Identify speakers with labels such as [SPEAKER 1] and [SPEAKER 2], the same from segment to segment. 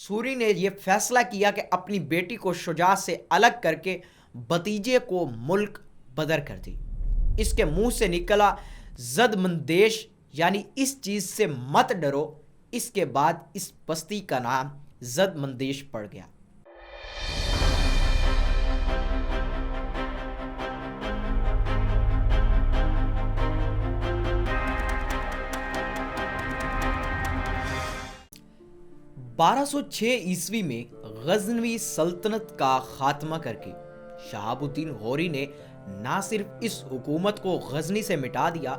[SPEAKER 1] Sorry نے یہ فیصلہ کیا کہ اپنی بیٹی کو شجاع سے الگ کر کے بھتیجے کو ملک بدر کر دی۔ اس کے منہ سے نکلا زد مندیش، یعنی اس چیز سے مت ڈرو۔ اس کے بعد اس بستی کا نام زد مندیش پڑ گیا۔ بارہ سو چھ عیسوی میں غزنوی سلطنت کا خاتمہ کر کے شہاب الدین غوری نے نہ صرف اس حکومت کو غزنی سے مٹا دیا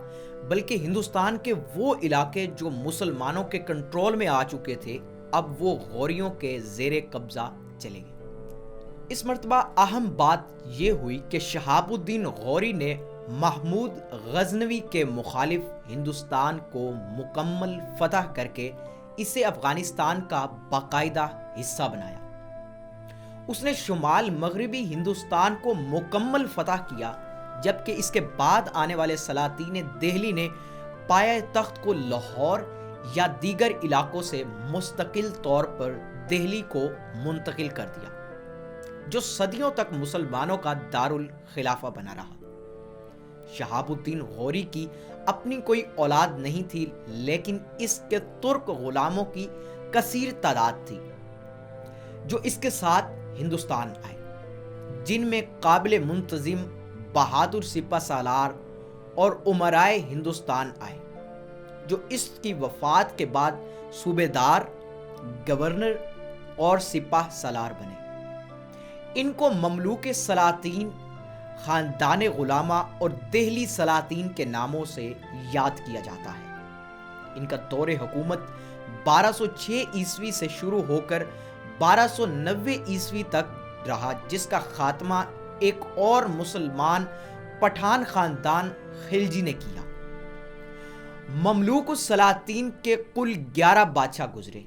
[SPEAKER 1] بلکہ ہندوستان کے وہ علاقے جو مسلمانوں کے کنٹرول میں آ چکے تھے اب وہ غوریوں کے زیر قبضہ چلے گئے۔ اس مرتبہ اہم بات یہ ہوئی کہ شہاب الدین غوری نے محمود غزنوی کے مخالف ہندوستان کو مکمل فتح کر کے اسے افغانستان کا باقاعدہ حصہ بنایا۔ اس نے شمال مغربی ہندوستان کو مکمل فتح کیا، جبکہ اس کے بعد آنے والے سلاطین دہلی نے پایہ تخت کو لاہور یا دیگر علاقوں سے مستقل طور پر دہلی کو منتقل کر دیا، جو صدیوں تک مسلمانوں کا دارالخلافہ بنا رہا۔ شہاب الدین غوری کی اپنی کوئی اولاد نہیں تھی، لیکن اس کے ترک غلاموں کی کثیر تعداد تھی جو اس کے ساتھ ہندوستان آئے، جن میں قابل منتظم بہادر سپہ سالار اور امرائے ہندوستان آئے، جو اس کی وفات کے بعد صوبے دار، گورنر اور سپہ سالار بنے۔ ان کو مملوک سلاطین، خاندان غلامہ اور دہلی سلاطین کے ناموں سے یاد کیا جاتا ہے۔ ان کا دور حکومت 1206 عیسوی سے شروع ہو کر 1290 عیسوی تک رہا، جس کا خاتمہ ایک اور مسلمان پٹھان خاندان خلجی نے کیا۔ مملوک السلاطین کے کل 11 بادشاہ گزرے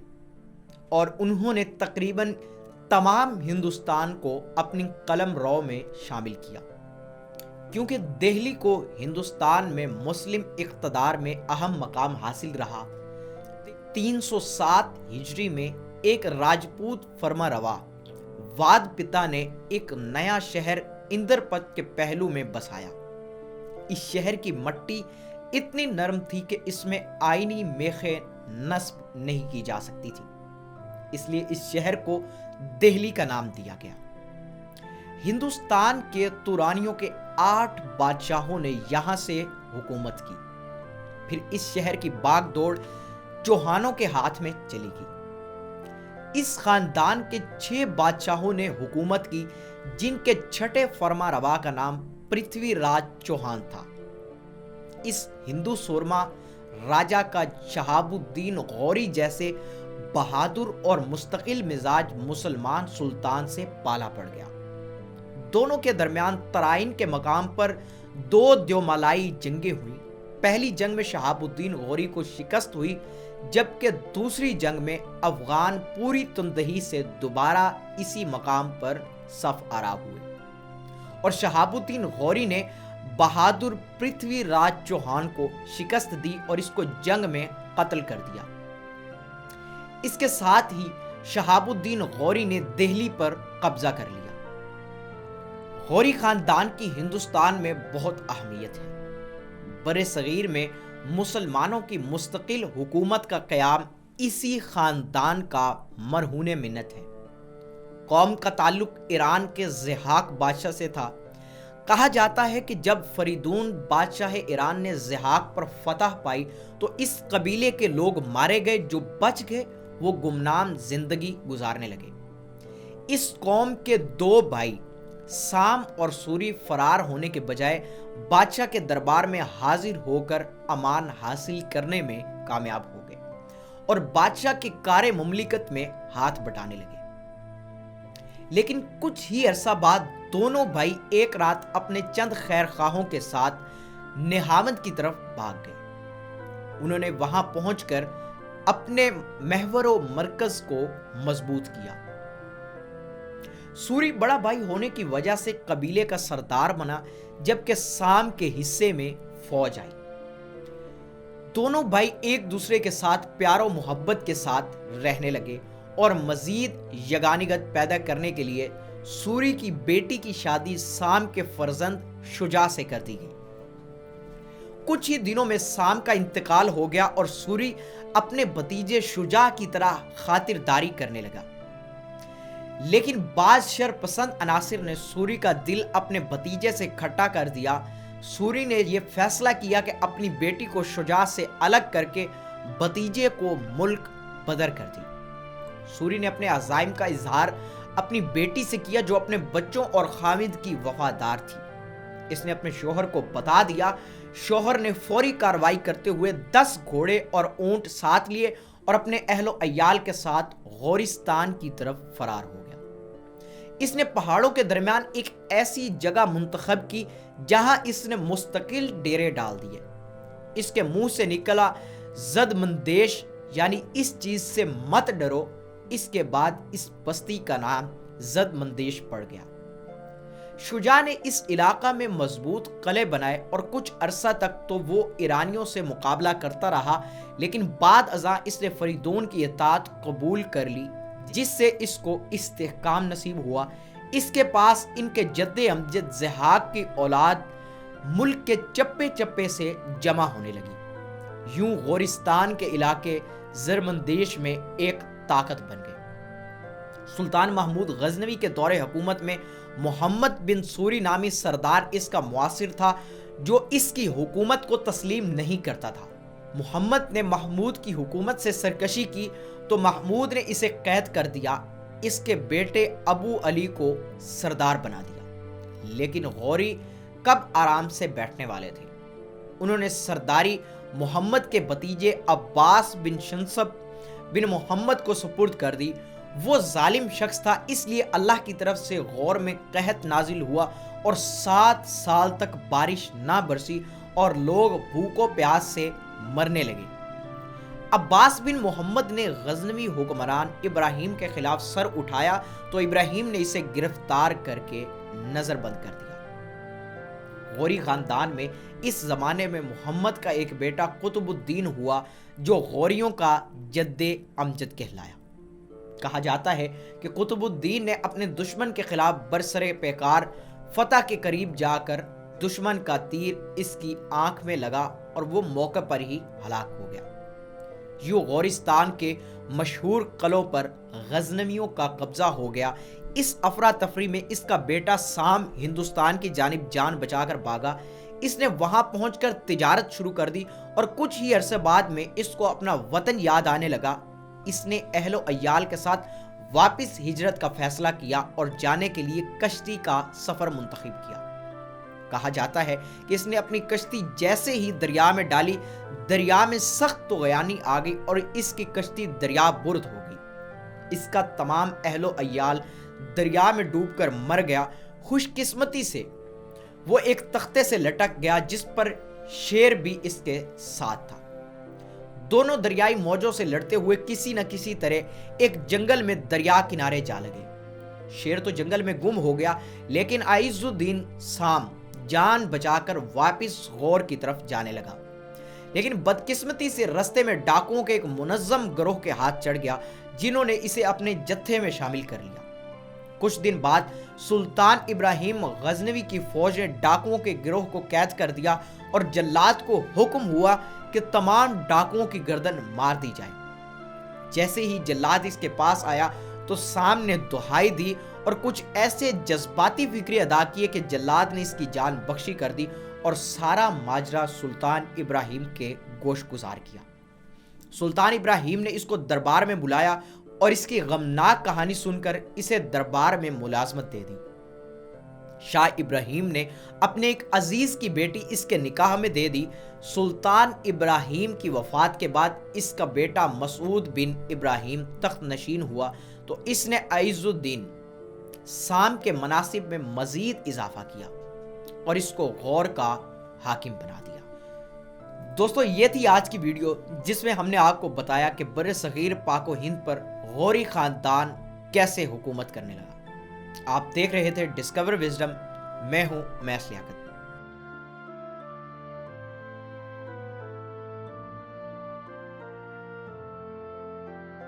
[SPEAKER 1] اور انہوں نے تقریباً تمام ہندوستان کو اپنی قلم رو میں شامل کیا۔ کیونکہ دہلی کو ہندوستان میں مسلم اقتدار میں اہم مقام حاصل رہا، 307 ہجری میں ایک راجپوت فرما روا واد پتا نے ایک نیا شہر اندر پت کے پہلو میں بسایا۔ اس شہر کی مٹی اتنی نرم تھی کہ اس میں آئینی میخیں نصب نہیں کی جا سکتی تھی، اس لیے اس شہر کو دہلی کا نام دیا گیا۔ ہندوستان کے تورانیوں کے 8 بادشاہوں نے یہاں سے حکومت کی، پھر اس شہر کی باغ دوڑ چوہانوں کے ہاتھ میں چلی گئی۔ اس خاندان کے 6 بادشاہوں نے حکومت کی، جن کے چھٹے فرما روا کا نام پرتھوی راج چوہان تھا۔ اس ہندو سورما راجا کا شہاب الدین غوری جیسے بہادر اور مستقل مزاج مسلمان سلطان سے پالا پڑ گیا۔ دونوں کے درمیان ترائن کے مقام پر 2 دیومالائی جنگیں ہوئیں۔ پہلی جنگ میں شہاب الدین غوری کو شکست ہوئی، جبکہ دوسری جنگ میں افغان پوری تندہی سے دوبارہ اسی مقام پر صف آرا ہوئے اور شہاب الدین غوری نے بہادر پرتھوی راج چوہان کو شکست دی اور اس کو جنگ میں قتل کر دیا۔ اس کے ساتھ ہی شہاب الدین غوری نے دہلی پر قبضہ کر لیا۔ غوری خاندان کی ہندوستان میں بہت اہمیت ہے۔ برِ صغیر میں مسلمانوں کی مستقل حکومت کا قیام اسی خاندان کا مرہون منت ہے۔ قوم کا تعلق ایران کے ضحاک بادشاہ سے تھا۔ کہا جاتا ہے کہ جب فریدون بادشاہ ایران نے ضحاک پر فتح پائی تو اس قبیلے کے لوگ مارے گئے، جو بچ گئے وہ گمنام زندگی گزارنے لگے۔ اس قوم کے 2 بھائی سام اور سوری فرار ہونے کے بجائے بادشاہ کے دربار میں حاضر ہو کر امان حاصل کرنے میں کامیاب ہو گئے اور بادشاہ کے کار مملکت میں ہاتھ بٹانے لگے۔ لیکن کچھ ہی عرصہ بعد دونوں بھائی ایک رات اپنے چند خیر خواہوں کے ساتھ نہاوند کی طرف بھاگ گئے۔ انہوں نے وہاں پہنچ کر اپنے محور و مرکز کو مضبوط کیا۔ سوری بڑا بھائی ہونے کی وجہ سے قبیلے کا سردار بنا، جبکہ سام کے حصے میں فوج آئی۔ دونوں بھائی ایک دوسرے کے ساتھ پیار و محبت کے ساتھ رہنے لگے اور مزید یگانگت پیدا کرنے کے لیے سوری کی بیٹی کی شادی سام کے فرزند شجاع سے کر دی گئی۔ کچھ ہی دنوں میں سام کا انتقال ہو گیا اور سوری اپنے بھتیجے شجاع کی طرح خاطرداری کرنے لگا، لیکن بعض شر پسند عناصر نے سوری کا دل اپنے بھتیجے سے کھٹا کر دیا۔ سوری نے یہ فیصلہ کیا کہ اپنی بیٹی کو شجاع سے الگ کر کے بھتیجے کو ملک بدر کر دی۔ سوری نے اپنے عزائم کا اظہار اپنی بیٹی سے کیا جو اپنے بچوں اور خامد کی وفادار تھی۔ اس نے اپنے شوہر کو بتا دیا۔ شوہر نے فوری کارروائی کرتے ہوئے 10 گھوڑے اور اونٹ ساتھ لیے اور اپنے اہل و عیال کے ساتھ غورستان کی طرف فرار ہو گیا۔ اس نے پہاڑوں کے درمیان ایک ایسی جگہ منتخب کی جہاں اس نے مستقل ڈیرے ڈال دیے۔ اس کے منہ سے نکلا زد مندیش، یعنی اس چیز سے مت ڈرو۔ اس کے بعد اس بستی کا نام زد مندیش پڑ گیا۔ شجاع نے اس علاقہ میں مضبوط قلعے بنائے اور کچھ عرصہ تک تو وہ ایرانیوں سے مقابلہ کرتا رہا، لیکن بعد ازاں اس نے فریدون کی اطاعت قبول کر لی، جس سے اس کو استحکام نصیب ہوا۔ اس کے پاس ان کے جد امجد ضحاک کی اولاد ملک کے چپے چپے سے جمع ہونے لگی۔ یوں غورستان کے علاقے زرمندیش میں ایک طاقت بن گئے۔ سلطان محمود غزنوی کے دور حکومت میں محمد بن سوری نامی سردار اس کا معاصر تھا، جو اس کی حکومت کو تسلیم نہیں کرتا تھا۔ محمد نے محمود کی حکومت سے سرکشی کی تو محمود نے اسے قید کر دیا، اس کے بیٹے ابو علی کو سردار بنا دیا۔ لیکن غوری کب آرام سے بیٹھنے والے تھے۔ انہوں نے سرداری محمد کے بھتیجے عباس بن شنسب بن محمد کو سپرد کر دی۔ وہ ظالم شخص تھا، اس لیے اللہ کی طرف سے غور میں قحط نازل ہوا اور 7 سال تک بارش نہ برسی اور لوگ بھوک و پیاس سے مرنے لگے۔ عباس بن محمد نے غزنوی حکمران ابراہیم کے خلاف سر اٹھایا تو ابراہیم نے اسے گرفتار کر کے نظر بند کر دیا۔ غوری خاندان میں اس زمانے میں محمد کا ایک بیٹا قطب الدین ہوا جو غوریوں کا جد امجد کہلایا۔ کہا جاتا ہے کہ قطب الدین نے اپنے دشمن کے خلاف برسر پیکار فتح کے قریب جا کر دشمن کا تیر اس کی آنکھ میں لگا اور وہ موقع پر ہی ہلاک ہو گیا۔ یوں غورستان کے مشہور قلعوں پر غزنویوں کا قبضہ ہو گیا۔ اس افراتفری میں اس کا بیٹا سام ہندوستان کی جانب جان بچا کر بھاگا۔ اس نے وہاں پہنچ کر تجارت شروع کر دی اور کچھ ہی عرصے بعد میں اس کو اپنا وطن یاد آنے لگا۔ اس نے اہل و عیال کے ساتھ واپس ہجرت کا فیصلہ کیا اور جانے کے لیے کشتی کا سفر منتخب کیا۔ کہا جاتا ہے کہ اس نے اپنی کشتی جیسے ہی دریا میں ڈالی، دریا میں سخت طغیانی آ گئی اور اس کی کشتی دریا برد ہو گئی۔ اس کا تمام اہل و عیال دریا میں ڈوب کر مر گیا۔ خوش قسمتی سے وہ ایک تختے سے لٹک گیا جس پر شیر بھی اس کے ساتھ تھا۔ دونوں دریائی موجوں سے لڑتے ہوئے کسی نہ کسی طرح ایک جنگل میں دریا کنارے جا لگے۔ شیر تو جنگل میں گم ہو گیا، لیکن عز الدین سام جان بچا کر واپس غور کی طرف جانے لگا، لیکن بدقسمتی سے رستے میں ڈاکوؤں کے ایک منظم گروہ کے ہاتھ چڑھ گیا جنہوں نے اسے اپنے جتھے میں شامل کر لیا۔ کچھ دن بعد سلطان ابراہیم غزنوی کی فوج نے ڈاکوؤں کے گروہ کو قید کر دیا اور جلاد کو حکم ہوا کہ تمام ڈاکوؤں کی گردن مار دی جائے۔ جیسے ہی جلاد اس کے پاس آیا تو سام نے دہائی دی اور کچھ ایسے جذباتی فکرے ادا کیے کہ جلاد نے اس کی جان بخشی کر دی اور سارا ماجرا سلطان ابراہیم کے گوش گزار کیا۔ سلطان ابراہیم نے اس کو دربار میں بلایا اور اس کی غمناک کہانی سن کر اسے دربار میں ملازمت دے دی۔ شاہ ابراہیم نے اپنے ایک عزیز کی بیٹی اس کے نکاح میں دے دی۔ سلطان ابراہیم کی وفات کے بعد اس کا بیٹا مسعود بن ابراہیم تخت نشین ہوا تو اس نے عز الدین سام کے مناصب میں مزید اضافہ کیا اور اس کو غور کا حاکم بنا دیا۔ دوستو، یہ تھی آج کی ویڈیو جس میں ہم نے آپ کو بتایا کہ بر صغیر پاک و ہند پر غوری خاندان کیسے حکومت کرنے لگا۔ آپ دیکھ رہے تھے ڈسکور وزڈم، میں ہوں میس لیاقت۔